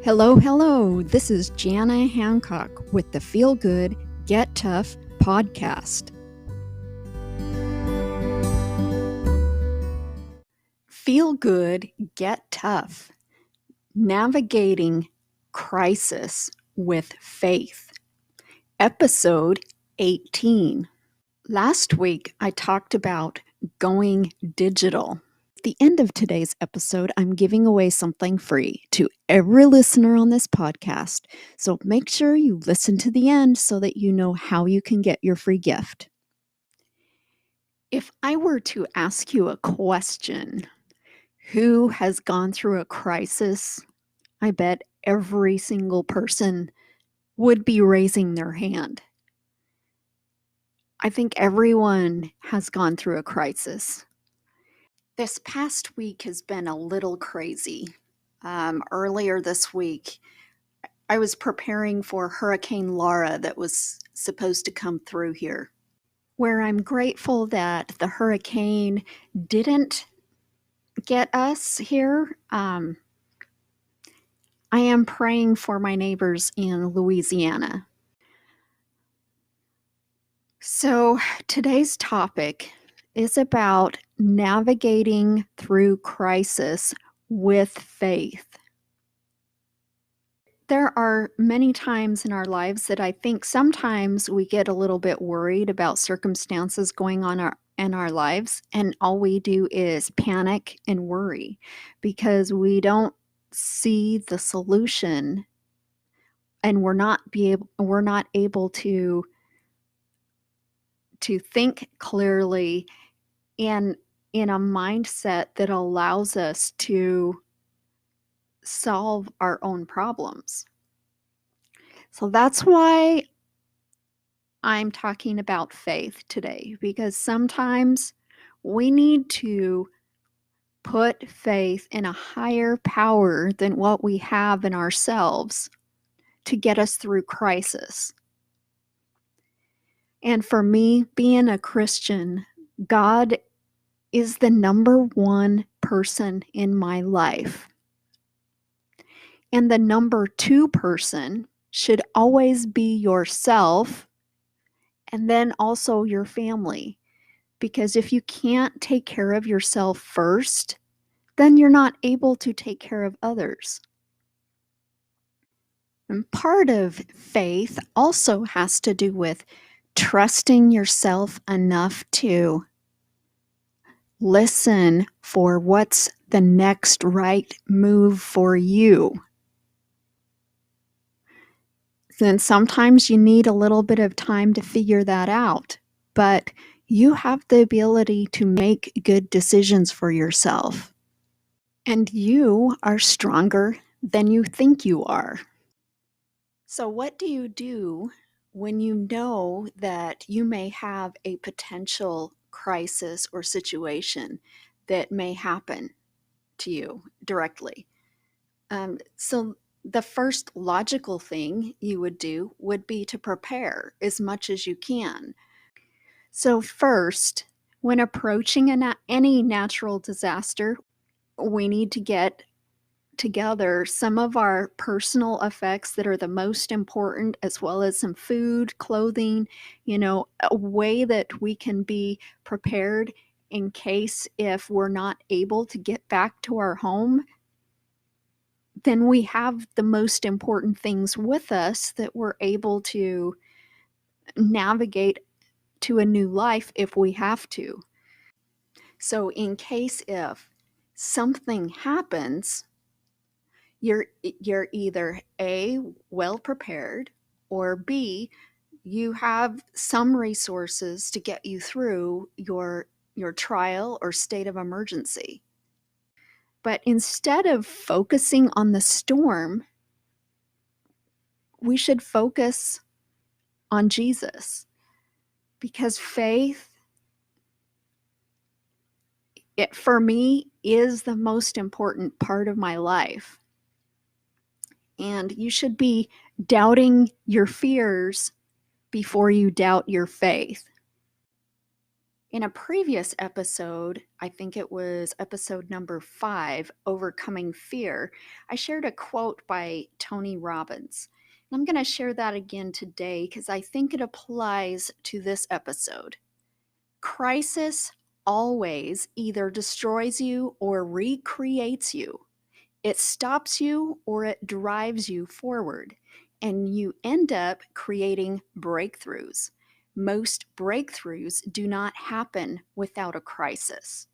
Hello, hello. This is Jana Hancock with the Feel Good, Get Tough podcast. Feel Good, Get Tough. Navigating Crisis with Faith. Episode 18. Last week, I talked about going digital. At the end of today's episode, I'm giving away something free to every listener on this podcast. So make sure you listen to the end so that you know how you can get your free gift. If I were to ask you a question, who has gone through a crisis? I bet every single person would be raising their hand. I think everyone has gone through a crisis. This past week has been a little crazy. Earlier this week, I was preparing for Hurricane Laura that was supposed to come through here, where I'm grateful that the hurricane didn't get us here. I am praying for my neighbors in Louisiana. So today's topic is about navigating through crisis with faith. There are many times in our lives that I think sometimes we get a little bit worried about circumstances going on in our lives, and all we do is panic and worry because we don't see the solution, and we're not able to think clearly and in a mindset that allows us to solve our own problems. So that's why I'm talking about faith today, because sometimes we need to put faith in a higher power than what we have in ourselves to get us through crisis. And for me, being a Christian, God is the number one person in my life. And the number two person should always be yourself, and then also your family. Because if you can't take care of yourself first, then you're not able to take care of others. And part of faith also has to do with trusting yourself enough to listen for what's the next right move for you. Then sometimes you need a little bit of time to figure that out, but you have the ability to make good decisions for yourself. And you are stronger than you think you are. So what do you do when you know that you may have a potential crisis or situation that may happen to you directly? So the first logical thing you would do would be to prepare as much as you can. So first, when approaching any natural disaster, we need to get together some of our personal effects that are the most important, as well as some food, clothing, a way that we can be prepared in case if we're not able to get back to our home. Then we have the most important things with us that we're able to navigate to a new life if we have to. So in case if something happens, you're either A, well prepared, or B, you have some resources to get you through your trial or state of emergency. But instead of focusing on the storm, we should focus on Jesus, because faith, for me, is the most important part of my life. And you should be doubting your fears before you doubt your faith. In a previous episode, I think it was episode number 5, Overcoming Fear, I shared a quote by Tony Robbins. I'm going to share that again today because I think it applies to this episode. Crisis always either destroys you or recreates you. It stops you or it drives you forward, and you end up creating breakthroughs. Most breakthroughs do not happen without a crisis.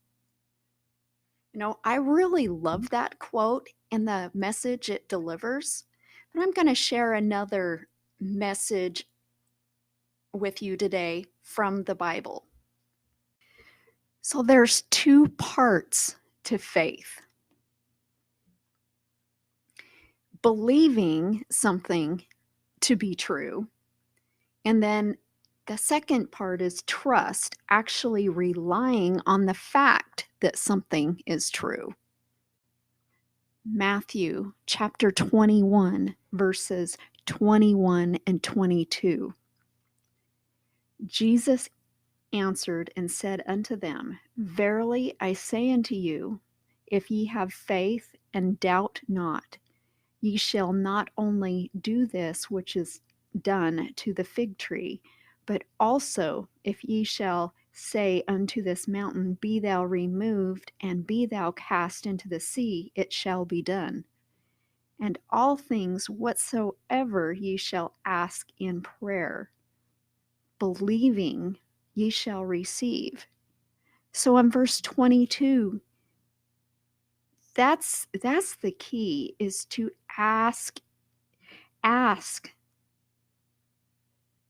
I really love that quote and the message it delivers, but I'm going to share another message with you today from the Bible. So there's 2 parts to faith. Believing something to be true, and then the second part is trust, actually relying on the fact that something is true. Matthew chapter 21, verses 21 and 22. Jesus answered and said unto them, Verily I say unto you, if ye have faith and doubt not, ye shall not only do this which is done to the fig tree, but also if ye shall say unto this mountain, Be thou removed, and be thou cast into the sea, it shall be done. And all things whatsoever ye shall ask in prayer, believing, ye shall receive. So in verse 22, that's the key, is to ask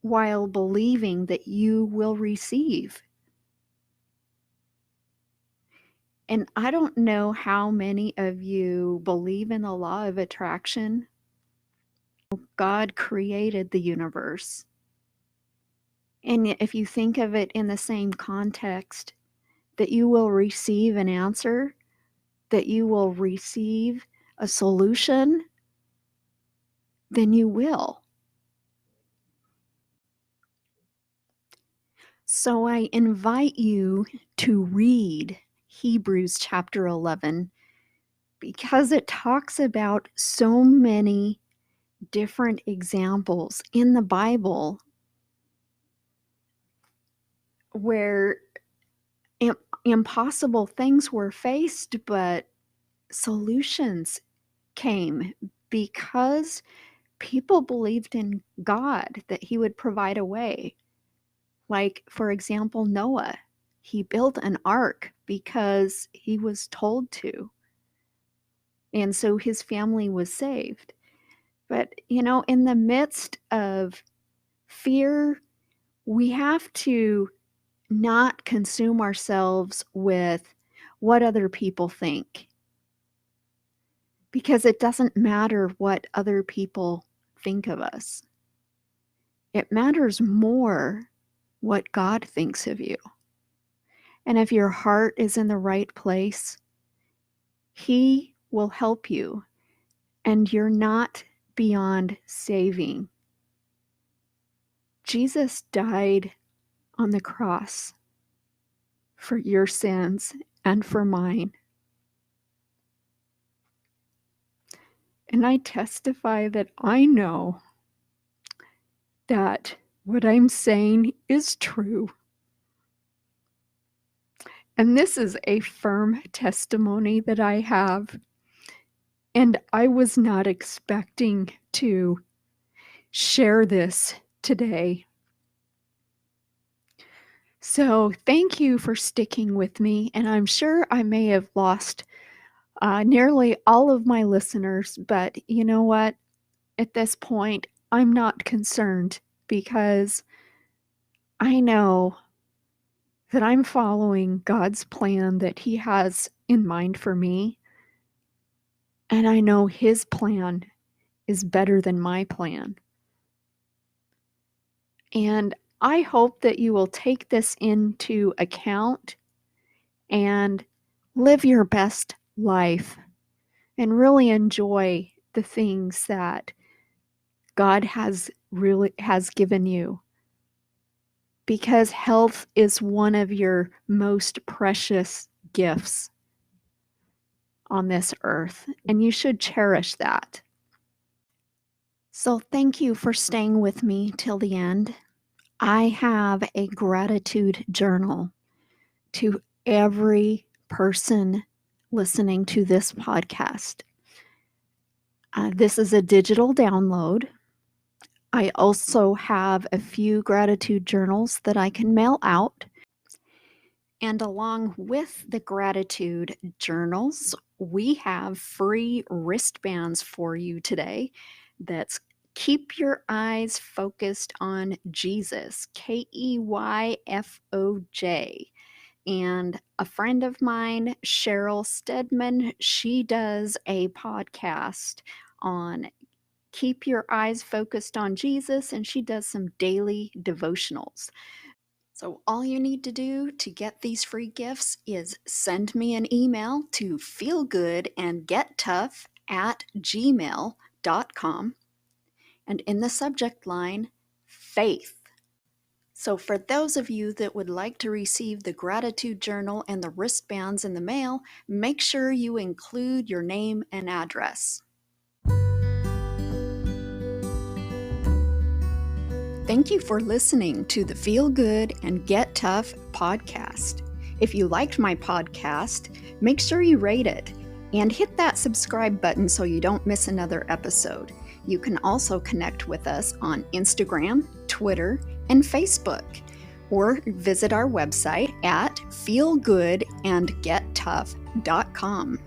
while believing that you will receive. And I don't know how many of you believe in the law of attraction. God created the universe. And if you think of it in the same context, that you will receive an answer, that you will receive a solution, then you will. So I invite you to read Hebrews chapter 11, because it talks about so many different examples in the Bible where impossible things were faced, but solutions came because people believed in God, that He would provide a way. Like, for example, Noah. He built an ark because he was told to. And so his family was saved. But, in the midst of fear, we have to not consume ourselves with what other people think. Because it doesn't matter what other people think of us. It matters more what God thinks of you. And if your heart is in the right place, He will help you, and you're not beyond saving. Jesus died on the cross for your sins and for mine. And I testify that I know that what I'm saying is true. And this is a firm testimony that I have. And I was not expecting to share this today. So thank you for sticking with me. And I'm sure I may have lost nearly all of my listeners, but you know what? At this point, I'm not concerned because I know that I'm following God's plan that He has in mind for me. And I know His plan is better than my plan. And I hope that you will take this into account and live your best life and really enjoy the things that God has given you. because health is one of your most precious gifts on this earth, and you should cherish that. So thank you for staying with me till the end. I have a gratitude journal to every person listening to this podcast. This is a digital download. I also have a few gratitude journals that I can mail out. And along with the gratitude journals, we have free wristbands for you today. That's Keep Your Eyes Focused on Jesus, Keyfoj. And a friend of mine, Cheryl Stedman, she does a podcast on Keep Your Eyes Focused on Jesus, and she does some daily devotionals. So all you need to do to get these free gifts is send me an email to feelgoodandgettough@gmail.com, and in the subject line, faith. So for those of you that would like to receive the gratitude journal and the wristbands in the mail, make sure you include your name and address. Thank you for listening to the Feel Good and Get Tough podcast. If you liked my podcast, make sure you rate it and hit that subscribe button so you don't miss another episode. You can also connect with us on Instagram, Twitter, and Facebook, or visit our website at feelgoodandgettough.com.